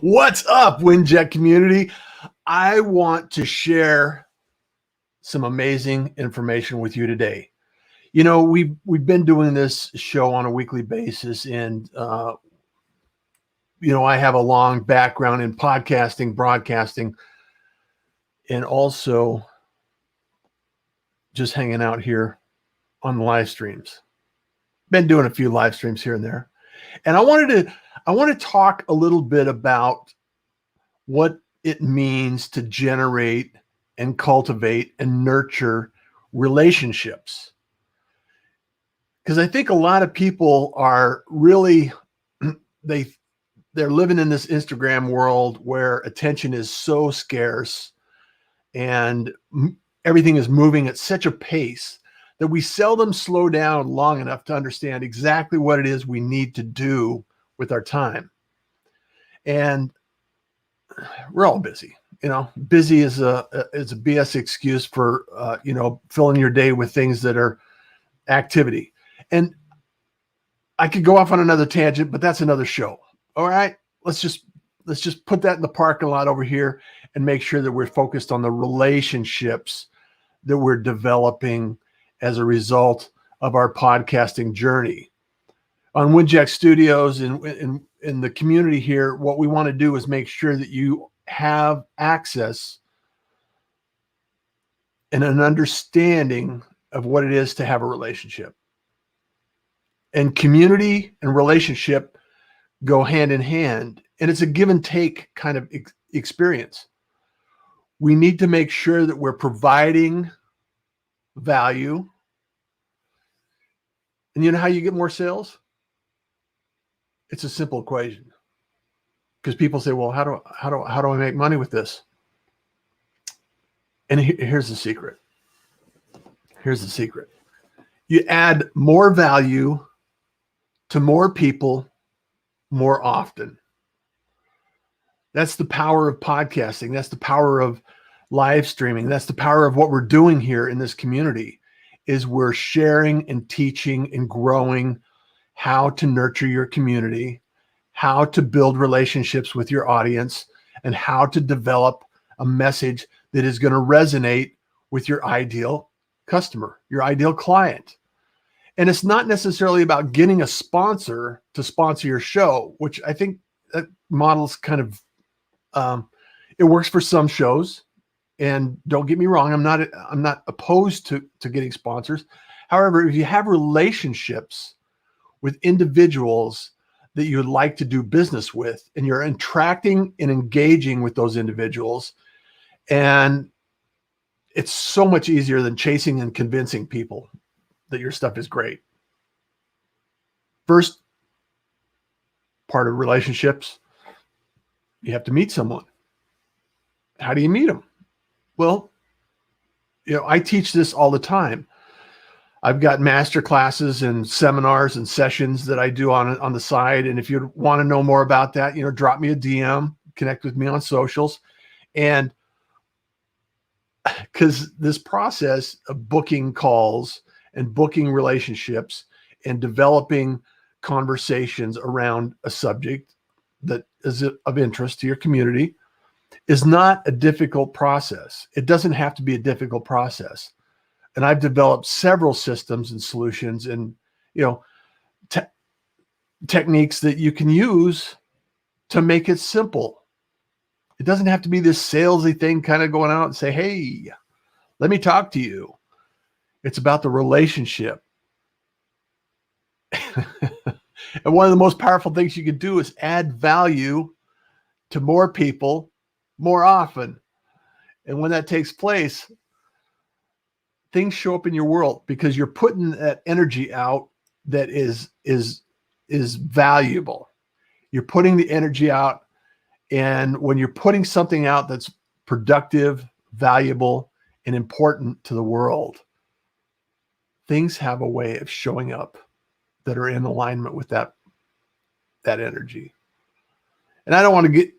What's up, Winject community? I want to share some amazing information with you today. You know, we've been doing this show on a weekly basis, and you know, I have a long background in podcasting, broadcasting, and also just hanging out here on the live streams. Been doing a few live streams here and there, and I want to talk a little bit about what it means to generate and cultivate and nurture relationships. Because I think a lot of people are really, they're living in this Instagram world where attention is so scarce and everything is moving at such a pace that we seldom slow down long enough to understand exactly what it is we need to do with our time. And we're all busy. You know, busy is a BS excuse for you know, filling your day with things that are activity. And I could go off on another tangent, but that's another show. All right, let's just put that in the parking lot over here and make sure that we're focused on the relationships that we're developing as a result of our podcasting journey. On Winject Studios in the community here, what we want to do is make sure that you have access and an understanding of what it is to have a relationship. And community and relationship go hand in hand, and it's a give and take kind of experience. We need to make sure that we're providing value. And you know how you get more sales? It's a simple equation. Because people say, well, how do I make money with this? And here's the secret. Here's the secret. You add more value to more people more often. That's the power of podcasting. That's the power of live streaming. That's the power of what we're doing here in this community, is we're sharing and teaching and growing how to nurture your community, how to build relationships with your audience, and how to develop a message that is going to resonate with your ideal customer, your ideal client. And it's not necessarily about getting a sponsor to sponsor your show, which I think that model's kind of, it works for some shows. And don't get me wrong, I'm not opposed to getting sponsors. However, if you have relationships with individuals that you would like to do business with, and you're interacting and engaging with those individuals, and it's so much easier than chasing and convincing people that your stuff is great. First part of relationships, you have to meet someone. How do you meet them? Well, you know, I teach this all the time. I've got master classes and seminars and sessions that I do on the side. And if you want to know more about that, you know, drop me a DM, connect with me on socials. And because this process of booking calls and booking relationships and developing conversations around a subject that is of interest to your community is not a difficult process. It doesn't have to be a difficult process. And I've developed several systems and solutions and, you know, techniques that you can use to make it simple. It doesn't have to be this salesy thing kind of going out and say, hey, let me talk to you. It's about the relationship. And one of the most powerful things you can do is add value to more people more often. And when that takes place, things show up in your world because you're putting that energy out that is valuable. You're putting the energy out, and when you're putting something out that's productive, valuable, and important to the world, things have a way of showing up that are in alignment with that energy. And I don't want to get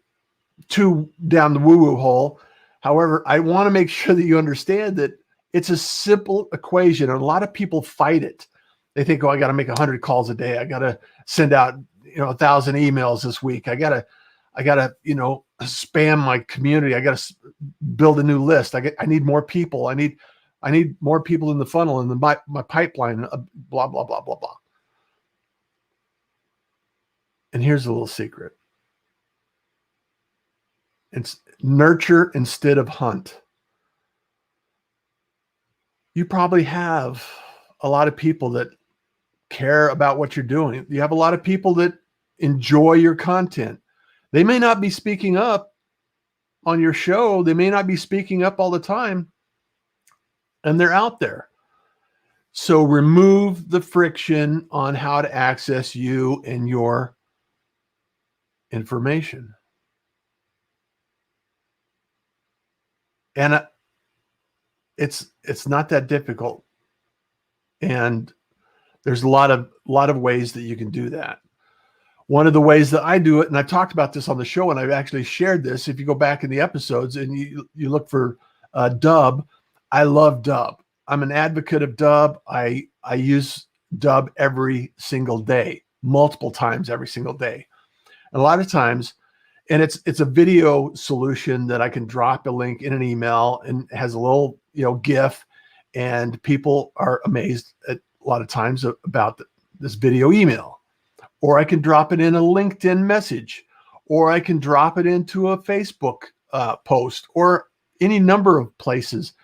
too down the woo-woo hole. However, I want to make sure that you understand that it's a simple equation, and a lot of people fight it. They think, oh, I got to make 100 calls a day. I got to send out, 1,000 emails this week. I got I gotta, spam my community. I gotta build a new list. I need more people. I need more people in the funnel and my pipeline. Blah blah blah blah blah. And here's a little secret. It's nurture instead of hunt. You probably have a lot of people that care about what you're doing. You have a lot of people that enjoy your content. They may not be speaking up on your show. They may not be speaking up all the time, and they're out there. So remove the friction on how to access you and your information. And it's not that difficult. And there's a lot of ways that you can do that. One of the ways that I do it, and I've talked about this on the show, and I've actually shared this. If you go back in the episodes and you look for 𝗏, I love 𝗏. I'm an advocate of 𝗏. I use 𝗏 every single day, multiple times every single day. And a lot of times, and it's a video solution that I can drop a link in an email and it has a little GIF, and people are amazed at a lot of times about this video email. Or I can drop it in a LinkedIn message, or I can drop it into a Facebook post, or any number of places.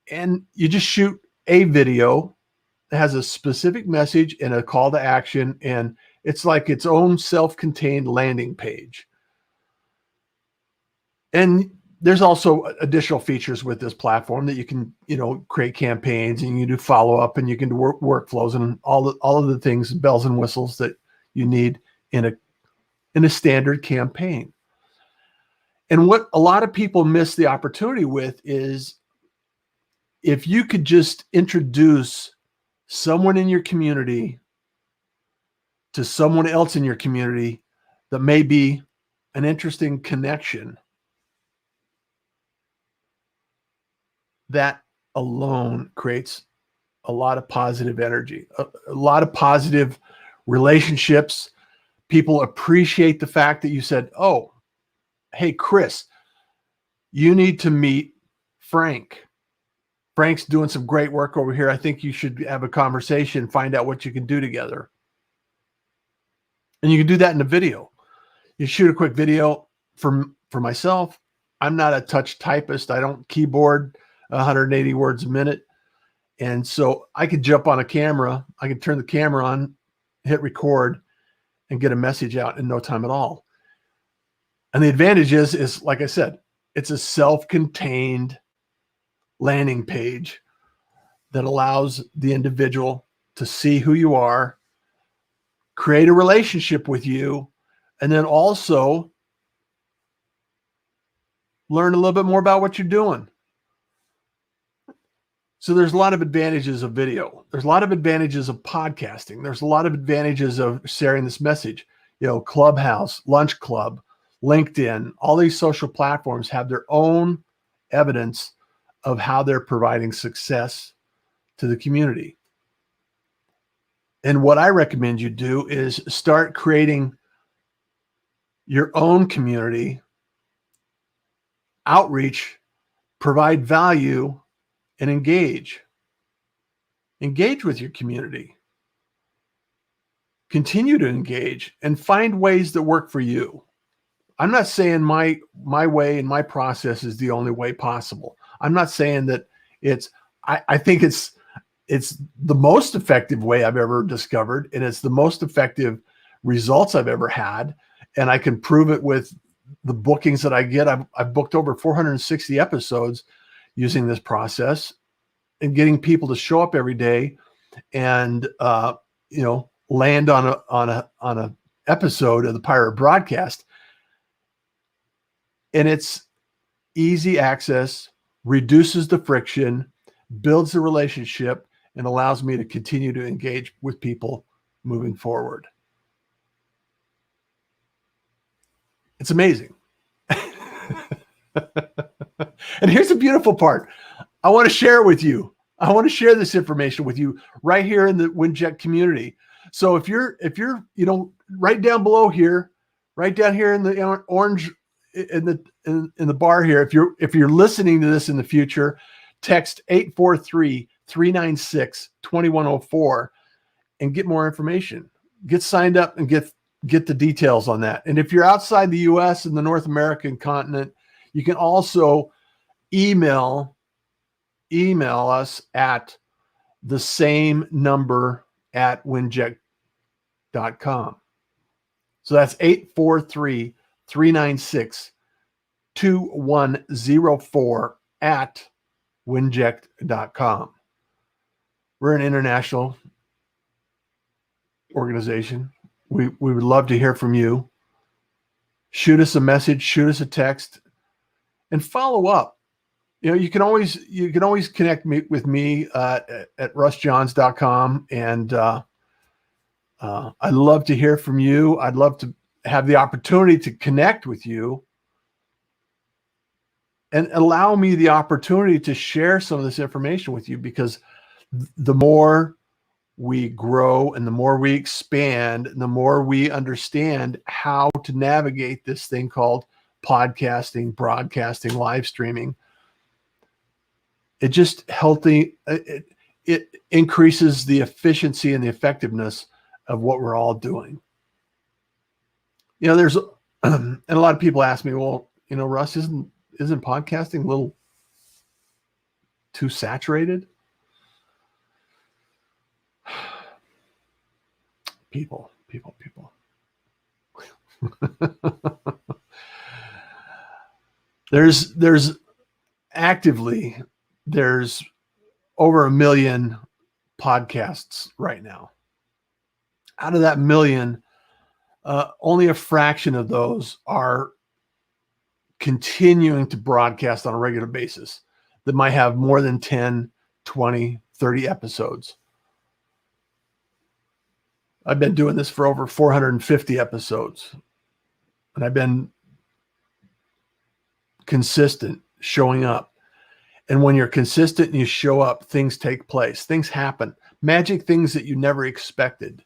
And you just shoot a video that has a specific message and a call to action, and it's like its own self-contained landing page. And there's also additional features with this platform that you can, create campaigns, and you can do follow-up, and you can do workflows, and all of the things, bells and whistles that you need in a standard campaign. And what a lot of people miss the opportunity with is, if you could just introduce someone in your community to someone else in your community that may be an interesting connection, that alone creates a lot of positive energy, a lot of positive relationships. People appreciate the fact that you said, oh, hey, Chris, you need to meet Frank. Frank's doing some great work over here. I think you should have a conversation, find out what you can do together. And you can do that in a video. You shoot a quick video. For myself, I'm not a touch typist. I don't keyboard 180 words a minute. And so I could jump on a camera. I could turn the camera on, hit record, and get a message out in no time at all. And the advantage is, like I said, it's a self-contained landing page that allows the individual to see who you are, create a relationship with you, and then also learn a little bit more about what you're doing. So there's a lot of advantages of video. There's a lot of advantages of podcasting. There's a lot of advantages of sharing this message. Clubhouse, Lunch Club, LinkedIn, all these social platforms have their own evidence of how they're providing success to the community. And what I recommend you do is start creating your own community, outreach, provide value, and engage. Engage with your community. Continue to engage and find ways that work for you. I'm not saying my way and my process is the only way possible. I'm not saying that I think it's the most effective way I've ever discovered, and it's the most effective results I've ever had. And I can prove it with the bookings that I get. I've booked over 460 episodes using this process, and getting people to show up every day and land on a episode of the Pirate Broadcast. And it's easy access, reduces the friction, builds the relationship, and allows me to continue to engage with people moving forward. It's amazing. And here's the beautiful part. I want to share it with you. I want to share this information with you right here in the Winject community. So if you're right down below here, right down here in the orange in the bar here. If you're listening to this in the future, text 843-396-2104 and get more information. Get signed up and get the details on that. And if you're outside the US and the North American continent, you can also email us at the same number at winject.com. So that's 843-396-2104 at winject.com. We're an international organization. We would love to hear from you. Shoot us a message, shoot us a text, and follow up. You know, you can always connect with me at russjohns.com, and I'd love to hear from you. I'd love to have the opportunity to connect with you and allow me the opportunity to share some of this information with you, because the more we grow and the more we expand and the more we understand how to navigate this thing called podcasting, broadcasting, live streaming, it just it increases the efficiency and the effectiveness of what we're all doing. You know, there's and a lot of people ask me, well, you know, Russ, isn't podcasting a little too saturated? People. There's actively, there's over 1 million podcasts right now. Out of that million, only a fraction of those are continuing to broadcast on a regular basis that might have more than 10, 20, 30 episodes. I've been doing this for over 450 episodes, and I've been consistent, showing up. And when you're consistent and you show up, things take place, things happen, magic things that you never expected.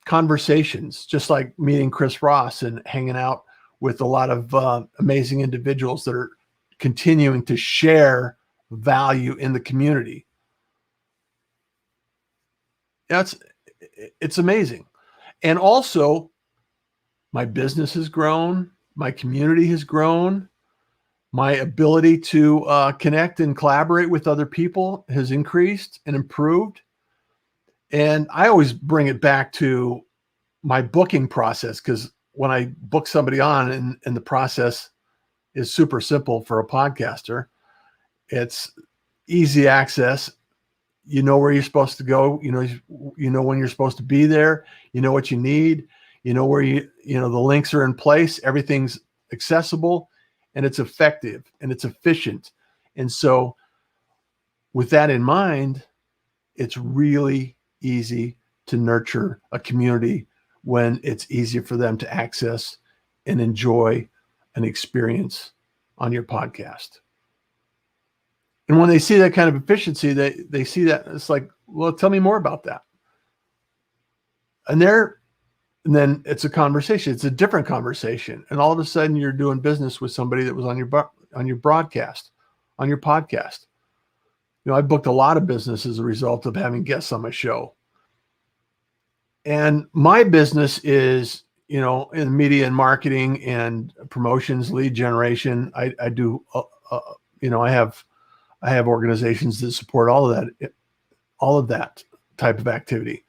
Conversations, just like meeting Chris Ross and hanging out with a lot of amazing individuals that are continuing to share value in the community. It's amazing. And also, my business has grown, my community has grown, my ability to connect and collaborate with other people has increased and improved. And I always bring it back to my booking process, because when I book somebody on, and the process is super simple for a podcaster, it's easy access. You know where you're supposed to go. You know when you're supposed to be there. You know what you need. You know where the links are in place. Everything's accessible, and it's effective and it's efficient. And so with that in mind, it's really easy to nurture a community when it's easier for them to access and enjoy an experience on your podcast. And when they see that kind of efficiency, they see that, it's like, well, tell me more about that. And then it's a conversation. It's a different conversation. And all of a sudden you're doing business with somebody that was on your broadcast, on your podcast. You know, I booked a lot of business as a result of having guests on my show. And my business is, you know, in media and marketing and promotions, lead generation. I do, you know, I have organizations that support all of that type of activity.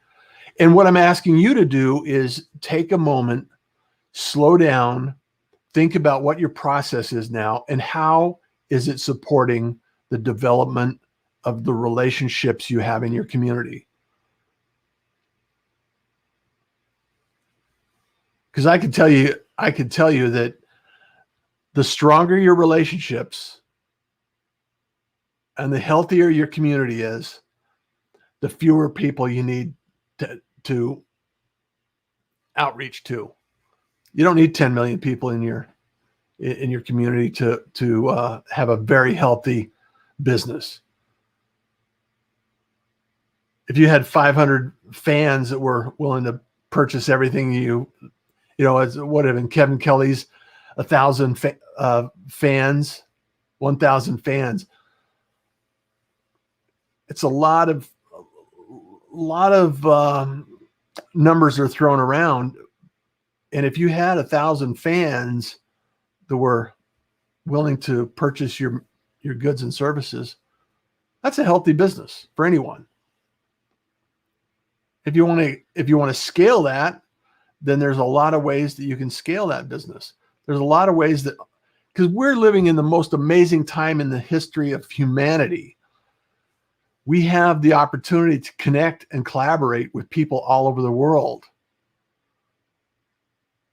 And what I'm asking you to do is take a moment, slow down, think about what your process is now and how is it supporting the development of the relationships you have in your community. Because I could tell you that the stronger your relationships and the healthier your community is, the fewer people you need to outreach to. You don't need 10 million people in your community to have a very healthy business. If you had 500 fans that were willing to purchase everything you You know, it's what have been Kevin Kelly's 1,000 fans, 1,000 fans. It's a lot of numbers are thrown around. And if you had 1,000 fans that were willing to purchase your goods and services, that's a healthy business for anyone. If you want to scale that, then there's a lot of ways that you can scale that business. There's a lot of ways that, because we're living in the most amazing time in the history of humanity. We have the opportunity to connect and collaborate with people all over the world.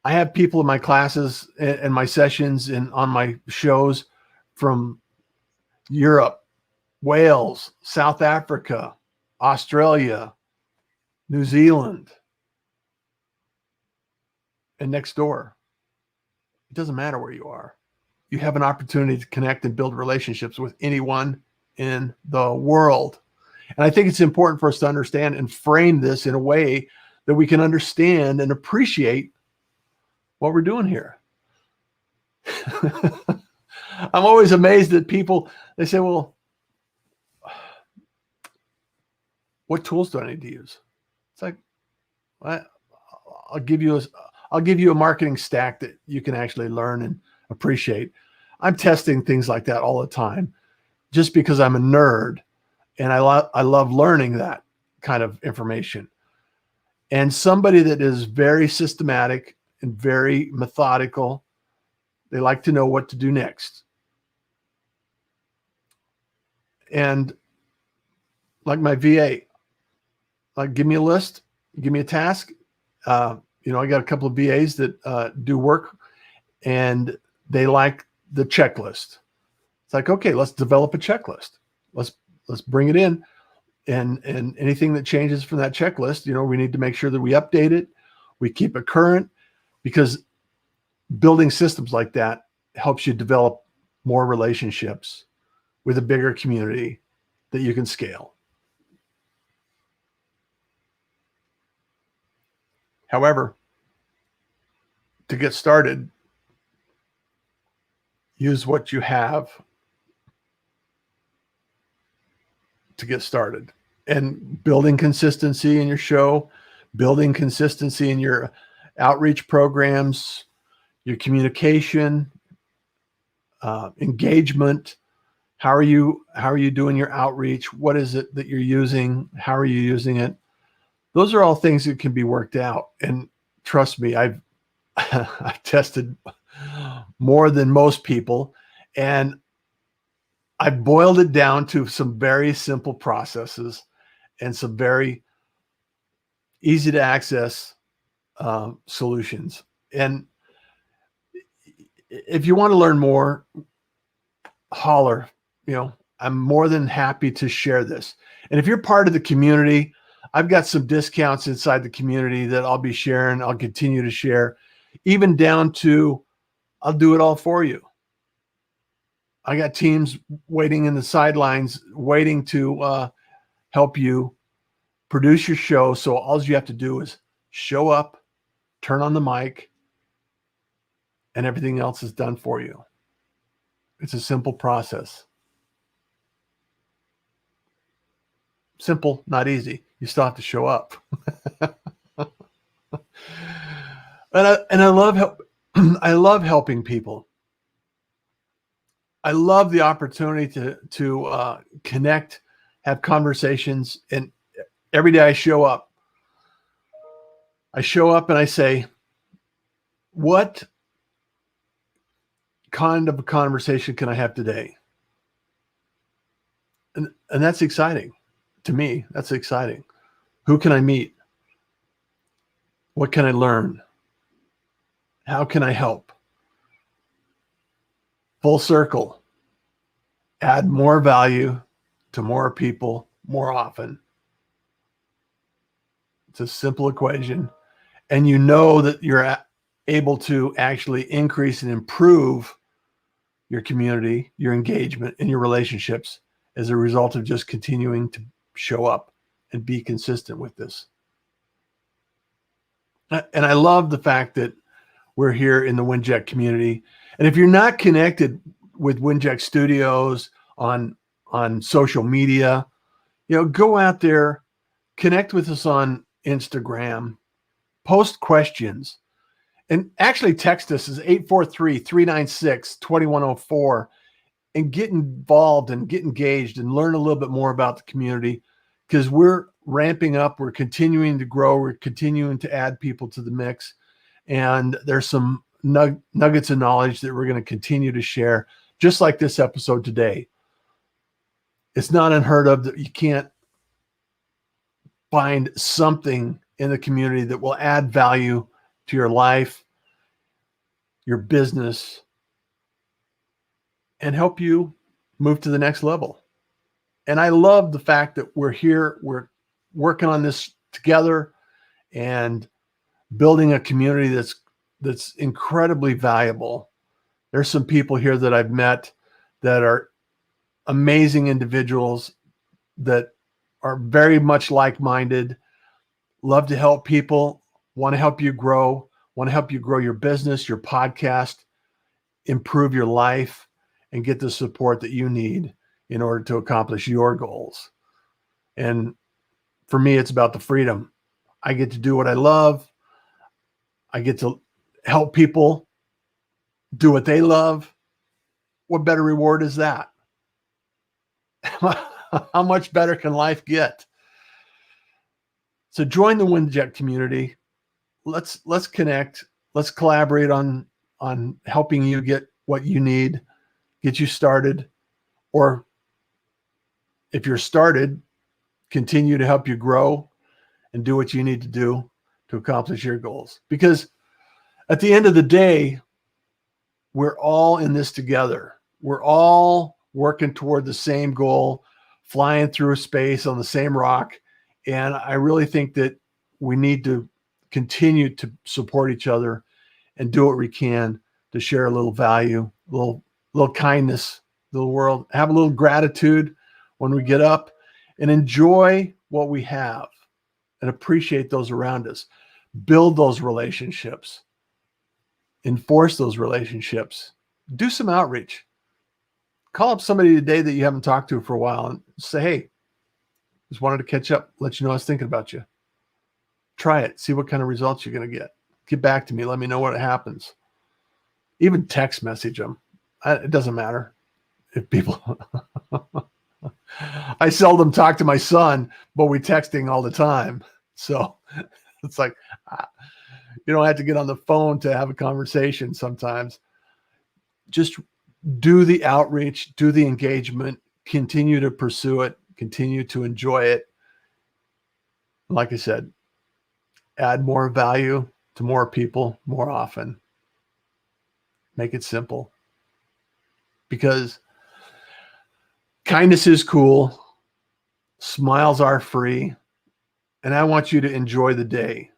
I have people in my classes and my sessions and on my shows from Europe, Wales, South Africa, Australia, New Zealand, and next door. It doesn't matter where you are. You have an opportunity to connect and build relationships with anyone in the world. And I think it's important for us to understand and frame this in a way that we can understand and appreciate what we're doing here. I'm always amazed that people, they say, well, what tools do I need to use? It's like, I'll give you a marketing stack that you can actually learn and appreciate. I'm testing things like that all the time just because I'm a nerd and I love learning that kind of information. And somebody that is very systematic and very methodical, they like to know what to do next. And like my VA, like give me a list, give me a task. I got a couple of VAs that do work and they like the checklist. It's like, okay, let's develop a checklist. Let's bring it in, and anything that changes from that checklist, we need to make sure that we update it, we keep it current, because building systems like that helps you develop more relationships with a bigger community that you can scale. However, to get started, use what you have to get started. And building consistency in your show, building consistency in your outreach programs, your communication, engagement. How are you doing your outreach? What is it that you're using? How are you using it? Those are all things that can be worked out. And trust me, I've tested more than most people, and I boiled it down to some very simple processes and some very easy to access solutions. And if you want to learn more, holler. I'm more than happy to share this. And if you're part of the community, I've got some discounts inside the community that I'll be sharing. I'll continue to share, even down to I'll do it all for you. I got teams waiting in the sidelines, waiting to help you produce your show. So all you have to do is show up, turn on the mic, and everything else is done for you. It's a simple process. Simple, not easy. You still have to show up. And I love helping people. I love the opportunity to connect, have conversations, and every day I show up and I say, what kind of a conversation can I have today? And that's exciting. To me, that's exciting. Who can I meet? What can I learn? How can I help? Full circle. Add more value to more people more often. It's a simple equation. And you know that you're able to actually increase and improve your community, your engagement, and your relationships as a result of just continuing to show up and be consistent with this. And I love the fact that we're here in the Winject community. And if you're not connected with Winject Studios on social media, go out there, connect with us on Instagram, post questions, and actually text us as 843-396-2104 and get involved and get engaged and learn a little bit more about the community, because we're ramping up. We're continuing to grow. We're continuing to add people to the mix. And there's some nuggets of knowledge that we're going to continue to share, just like this episode today. It's not unheard of that you can't find something in the community that will add value to your life, your business, and help you move to the next level. And I love the fact that we're here, we're working on this together and building a community that's incredibly valuable. There's some people here that I've met that are amazing individuals that are very much like-minded, love to help people, want to help you grow your business, your podcast, improve your life, and get the support that you need in order to accomplish your goals. And for me, it's about the freedom. I get to do what I love. I get to help people do what they love. What better reward is that? How much better can life get? So join the Winject community. Let's connect. Let's collaborate on helping you get what you need, get you started, or if you're started, continue to help you grow and do what you need to do to accomplish your goals. Because at the end of the day, we're all in this together. We're all working toward the same goal, flying through space on the same rock. And I really think that we need to continue to support each other and do what we can to share a little value, a little kindness to the world, have a little gratitude when we get up, and enjoy what we have and appreciate those around us. Build those relationships, enforce those relationships, do some outreach. Call up somebody today that you haven't talked to for a while and say, hey, just wanted to catch up, let you know I was thinking about you. Try it, see what kind of results you're going to get. Get back to me, let me know what happens. Even text message them. It doesn't matter if people... I seldom talk to my son, but we're texting all the time. So it's like, you don't have to get on the phone to have a conversation sometimes. Just do the outreach, do the engagement, continue to pursue it, continue to enjoy it. Like I said, add more value to more people more often. Make it simple. Because kindness is cool. Smiles are free. And I want you to enjoy the day.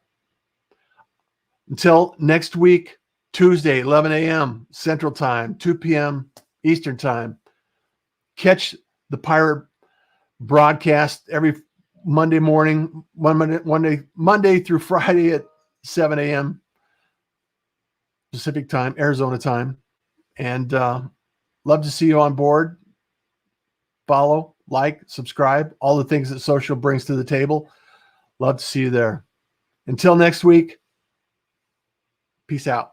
Until next week, Tuesday, 11 a.m. Central Time, 2 p.m. Eastern Time. Catch the Pirate broadcast every Monday morning, Monday through Friday at 7 a.m. Pacific Time, Arizona time. And love to see you on board. Follow, like, subscribe, all the things that social brings to the table. Love to see you there. Until next week, peace out.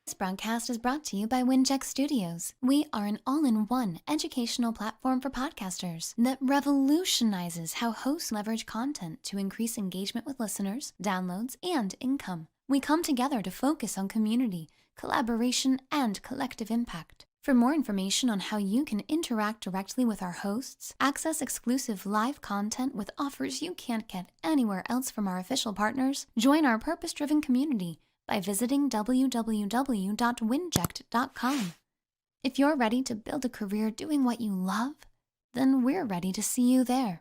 This broadcast is brought to you by Winject Studios. We are an all-in-one educational platform for podcasters that revolutionizes how hosts leverage content to increase engagement with listeners, downloads, and income. We come together to focus on community, collaboration, and collective impact. For more information on how you can interact directly with our hosts, access exclusive live content with offers you can't get anywhere else from our official partners, join our purpose-driven community by visiting www.winject.com. If you're ready to build a career doing what you love, then we're ready to see you there.